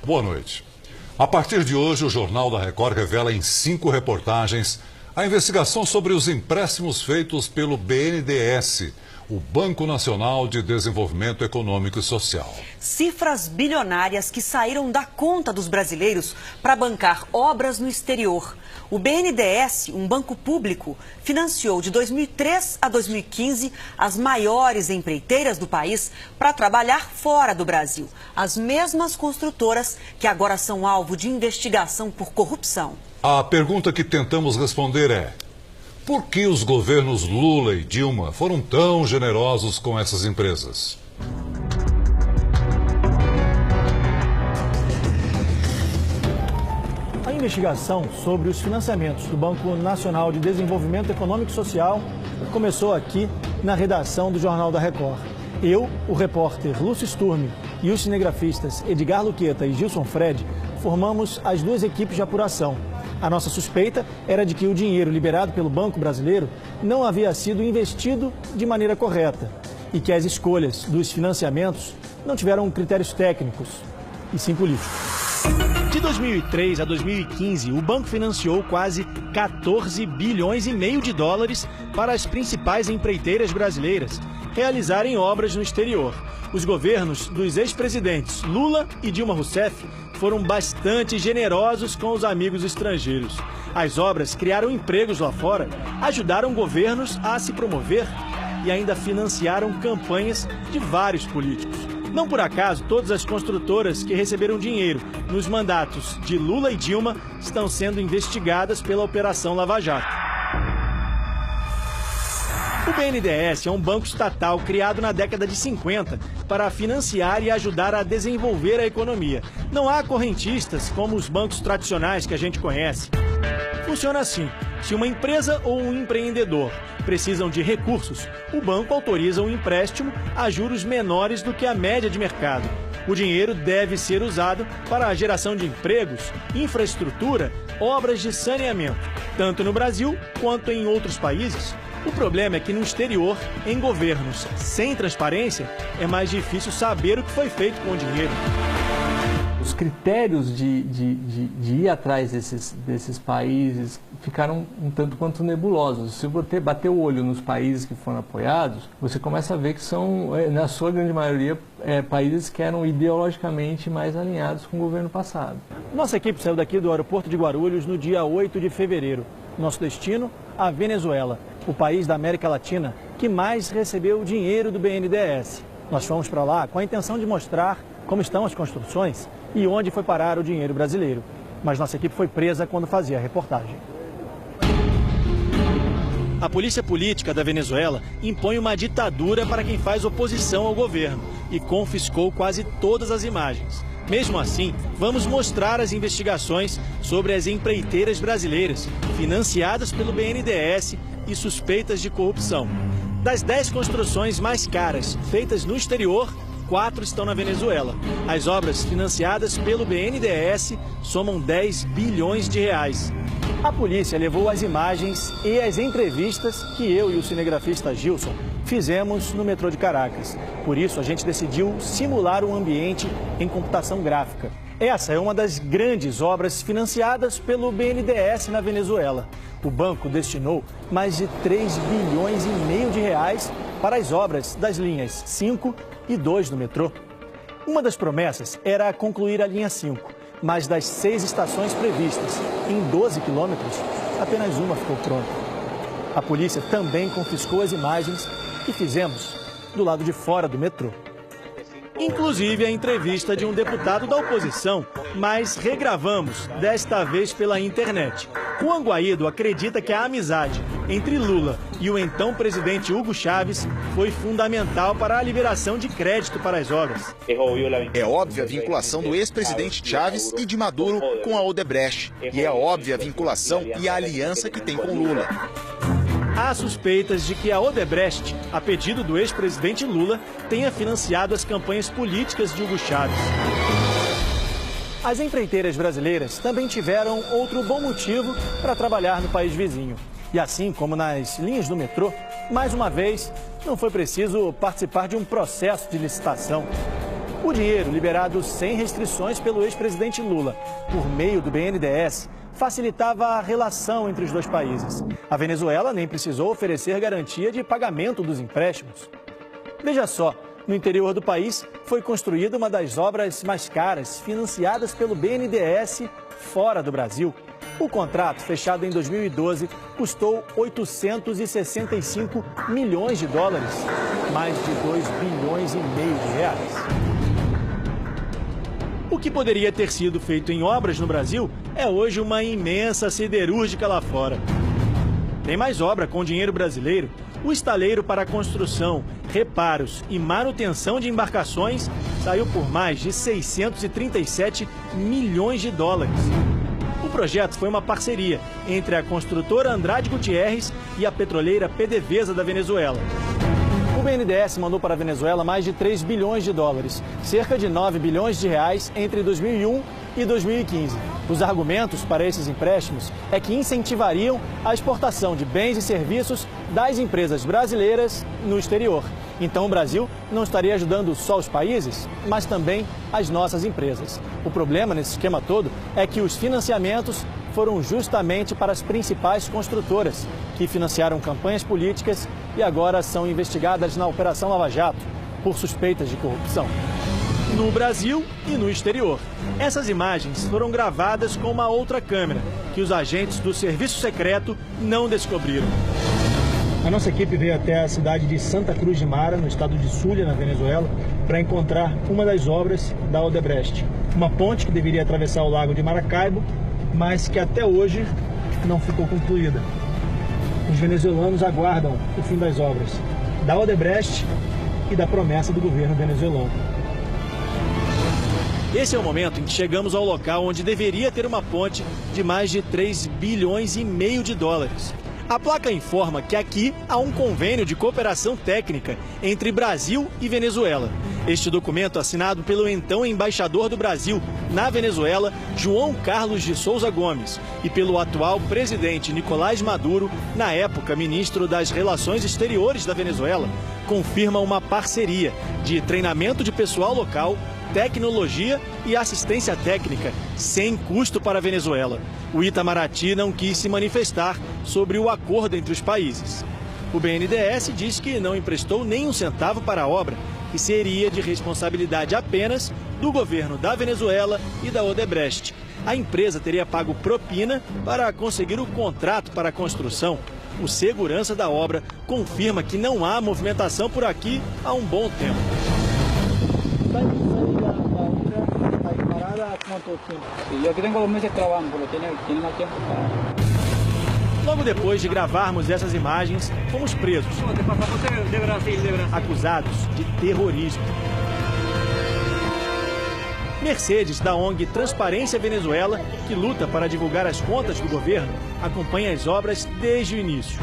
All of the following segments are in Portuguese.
Boa noite. A partir de hoje, o Jornal da Record revela em 5 reportagens a investigação sobre os empréstimos feitos pelo BNDES, o Banco Nacional de Desenvolvimento Econômico e Social. Cifras bilionárias que saíram da conta dos brasileiros para bancar obras no exterior. O BNDES, um banco público, financiou de 2003 a 2015 as maiores empreiteiras do país para trabalhar fora do Brasil. As mesmas construtoras que agora são alvo de investigação por corrupção. A pergunta que tentamos responder é: por que os governos Lula e Dilma foram tão generosos com essas empresas? A investigação sobre os financiamentos do Banco Nacional de Desenvolvimento Econômico e Social começou aqui na redação do Jornal da Record. Eu, o repórter Lúcio Sturmi e os cinegrafistas Edgar Luqueta e Gilson Fred formamos as 2 equipes de apuração. A nossa suspeita era de que o dinheiro liberado pelo Banco Brasileiro não havia sido investido de maneira correta e que as escolhas dos financiamentos não tiveram critérios técnicos, e sim políticos. De 2003 a 2015, o banco financiou quase 14 bilhões e meio de dólares para as principais empreiteiras brasileiras realizarem obras no exterior. Os governos dos ex-presidentes Lula e Dilma Rousseff foram bastante generosos com os amigos estrangeiros. As obras criaram empregos lá fora, ajudaram governos a se promover e ainda financiaram campanhas de vários políticos. Não por acaso, todas as construtoras que receberam dinheiro nos mandatos de Lula e Dilma estão sendo investigadas pela Operação Lava Jato. O BNDES é um banco estatal criado na década de 50 para financiar e ajudar a desenvolver a economia. Não há correntistas como os bancos tradicionais que a gente conhece. Funciona assim: se uma empresa ou um empreendedor precisam de recursos, o banco autoriza um empréstimo a juros menores do que a média de mercado. O dinheiro deve ser usado para a geração de empregos, infraestrutura, obras de saneamento, tanto no Brasil quanto em outros países. O problema é que no exterior, em governos sem transparência, é mais difícil saber o que foi feito com o dinheiro. Os critérios de ir atrás desses países ficaram um tanto quanto nebulosos. Se você bater o olho nos países que foram apoiados, você começa a ver que são, na sua grande maioria, países que eram ideologicamente mais alinhados com o governo passado. Nossa equipe saiu daqui do aeroporto de Guarulhos no dia 8 de fevereiro. Nosso destino, a Venezuela, o país da América Latina que mais recebeu dinheiro do BNDES. Nós fomos para lá com a intenção de mostrar como estão as construções e onde foi parar o dinheiro brasileiro. Mas nossa equipe foi presa quando fazia a reportagem. A polícia política da Venezuela impõe uma ditadura para quem faz oposição ao governo e confiscou quase todas as imagens. Mesmo assim, vamos mostrar as investigações sobre as empreiteiras brasileiras financiadas pelo BNDES e suspeitas de corrupção. Das 10 construções mais caras feitas no exterior, 4 estão na Venezuela. As obras financiadas pelo BNDES somam 10 bilhões de reais. A polícia levou as imagens e as entrevistas que eu e o cinegrafista Gilson fizemos no metrô de Caracas. Por isso, a gente decidiu simular um ambiente em computação gráfica. Essa é uma das grandes obras financiadas pelo BNDES na Venezuela. O banco destinou mais de 3 bilhões e meio de reais para as obras das linhas 5 e 2 do metrô. Uma das promessas era concluir a linha 5, mas das 6 estações previstas em 12 quilômetros, apenas uma ficou pronta. A polícia também confiscou as imagens que fizemos do lado de fora do metrô. Inclusive a entrevista de um deputado da oposição, mas regravamos, desta vez pela internet. Juan Guaido acredita que a amizade entre Lula e o então presidente Hugo Chávez foi fundamental para a liberação de crédito para as obras. É óbvia a vinculação do ex-presidente Chávez e de Maduro com a Odebrecht. E é óbvia a vinculação e a aliança que tem com Lula. Há suspeitas de que a Odebrecht, a pedido do ex-presidente Lula, tenha financiado as campanhas políticas de Hugo Chávez. As empreiteiras brasileiras também tiveram outro bom motivo para trabalhar no país vizinho. E assim como nas linhas do metrô, mais uma vez, não foi preciso participar de um processo de licitação. O dinheiro, liberado sem restrições pelo ex-presidente Lula, por meio do BNDES, facilitava a relação entre os dois países. A Venezuela nem precisou oferecer garantia de pagamento dos empréstimos. Veja só, no interior do país foi construída uma das obras mais caras financiadas pelo BNDES fora do Brasil. O contrato, fechado em 2012, custou 865 milhões de dólares, mais de 2,5 bilhões de reais. O que poderia ter sido feito em obras no Brasil é hoje uma imensa siderúrgica lá fora. Tem mais obra com dinheiro brasileiro. O estaleiro para construção, reparos e manutenção de embarcações saiu por mais de 637 milhões de dólares. O projeto foi uma parceria entre a construtora Andrade Gutierrez e a petroleira PDVSA da Venezuela. O BNDES mandou para a Venezuela mais de 3 bilhões de dólares, cerca de 9 bilhões de reais entre 2001 e 2015. Os argumentos para esses empréstimos é que incentivariam a exportação de bens e serviços das empresas brasileiras no exterior. Então o Brasil não estaria ajudando só os países, mas também as nossas empresas. O problema nesse esquema todo é que os financiamentos foram justamente para as principais construtoras, que financiaram campanhas políticas e agora são investigadas na Operação Lava Jato por suspeitas de corrupção. No Brasil e no exterior. Essas imagens foram gravadas com uma outra câmera, que os agentes do Serviço Secreto não descobriram. A nossa equipe veio até a cidade de Santa Cruz de Mara, no estado de Zulia, na Venezuela, para encontrar uma das obras da Odebrecht. Uma ponte que deveria atravessar o lago de Maracaibo, mas que até hoje não ficou concluída. Os venezuelanos aguardam o fim das obras da Odebrecht e da promessa do governo venezuelano. Esse é o momento em que chegamos ao local onde deveria ter uma ponte de mais de 3,5 bilhões de dólares. A placa informa que aqui há um convênio de cooperação técnica entre Brasil e Venezuela. Este documento, assinado pelo então embaixador do Brasil na Venezuela, João Carlos de Souza Gomes, e pelo atual presidente Nicolás Maduro, na época ministro das Relações Exteriores da Venezuela, confirma uma parceria de treinamento de pessoal local, tecnologia e assistência técnica, sem custo para a Venezuela. O Itamaraty não quis se manifestar sobre o acordo entre os países. O BNDES diz que não emprestou nem um centavo para a obra, que seria de responsabilidade apenas do governo da Venezuela e da Odebrecht. A empresa teria pago propina para conseguir o contrato para a construção. O segurança da obra confirma que não há movimentação por aqui há um bom tempo. Logo depois de gravarmos essas imagens, fomos presos, acusados de terrorismo. Mercedes, da ONG Transparência Venezuela, que luta para divulgar as contas do governo, acompanha as obras desde o início.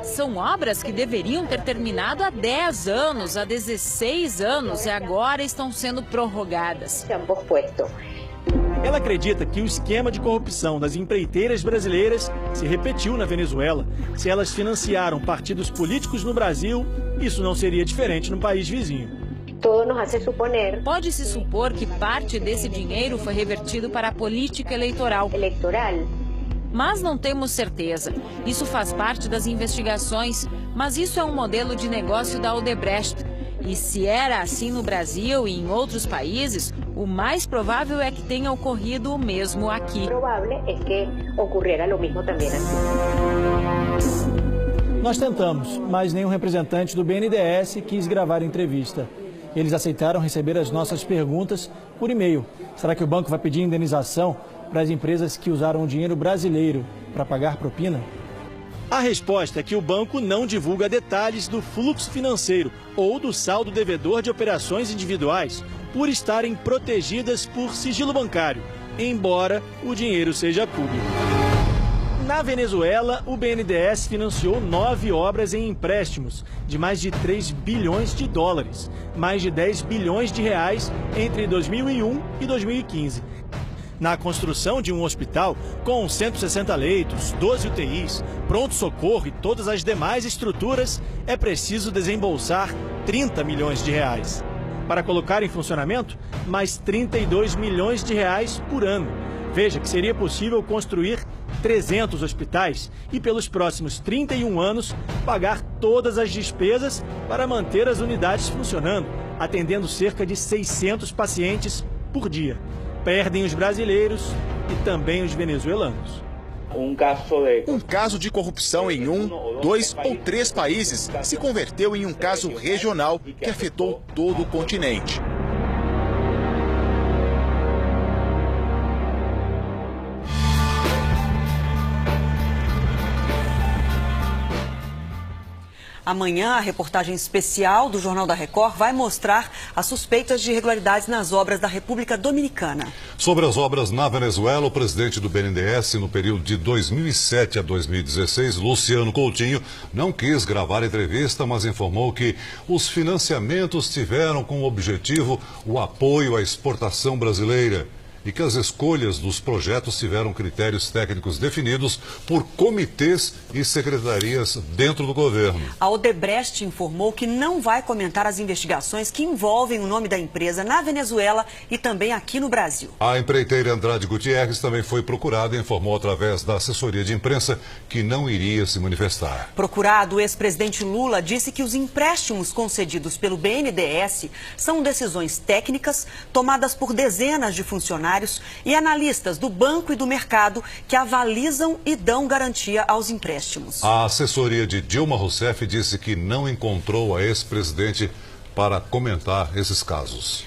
São obras que deveriam ter terminado há 10 anos, há 16 anos e agora estão sendo prorrogadas. Ela acredita que o esquema de corrupção das empreiteiras brasileiras se repetiu na Venezuela. Se elas financiaram partidos políticos no Brasil, isso não seria diferente no país vizinho. Pode-se supor que parte desse dinheiro foi revertido para a política eleitoral. Mas não temos certeza. Isso faz parte das investigações, mas isso é um modelo de negócio da Odebrecht. E se era assim no Brasil e em outros países, o mais provável é que tenha ocorrido o mesmo aqui. Nós tentamos, mas nenhum representante do BNDES quis gravar a entrevista. Eles aceitaram receber as nossas perguntas por e-mail. Será que o banco vai pedir indenização para as empresas que usaram o dinheiro brasileiro para pagar propina? A resposta é que o banco não divulga detalhes do fluxo financeiro ou do saldo devedor de operações individuais, por estarem protegidas por sigilo bancário, embora o dinheiro seja público. Na Venezuela, o BNDES financiou 9 obras em empréstimos de mais de 3 bilhões de dólares, mais de 10 bilhões de reais entre 2001 e 2015. Na construção de um hospital com 160 leitos, 12 UTIs, pronto-socorro e todas as demais estruturas, é preciso desembolsar 30 milhões de reais. Para colocar em funcionamento, mais 32 milhões de reais por ano. Veja que seria possível construir 300 hospitais e, pelos próximos 31 anos, pagar todas as despesas para manter as unidades funcionando, atendendo cerca de 600 pacientes por dia. Perdem os brasileiros e também os venezuelanos. Um caso de corrupção em 1, 2 ou 3 países se converteu em um caso regional que afetou todo o continente. Amanhã, a reportagem especial do Jornal da Record vai mostrar as suspeitas de irregularidades nas obras da República Dominicana. Sobre as obras na Venezuela, o presidente do BNDES, no período de 2007 a 2016, Luciano Coutinho, não quis gravar a entrevista, mas informou que os financiamentos tiveram como objetivo o apoio à exportação brasileira e que as escolhas dos projetos tiveram critérios técnicos definidos por comitês e secretarias dentro do governo. A Odebrecht informou que não vai comentar as investigações que envolvem o nome da empresa na Venezuela e também aqui no Brasil. A empreiteira Andrade Gutierrez também foi procurada e informou através da assessoria de imprensa que não iria se manifestar. Procurado, o ex-presidente Lula disse que os empréstimos concedidos pelo BNDES são decisões técnicas tomadas por dezenas de funcionários e analistas do banco e do mercado que avalizam e dão garantia aos empréstimos. A assessoria de Dilma Rousseff disse que não encontrou a ex-presidente para comentar esses casos.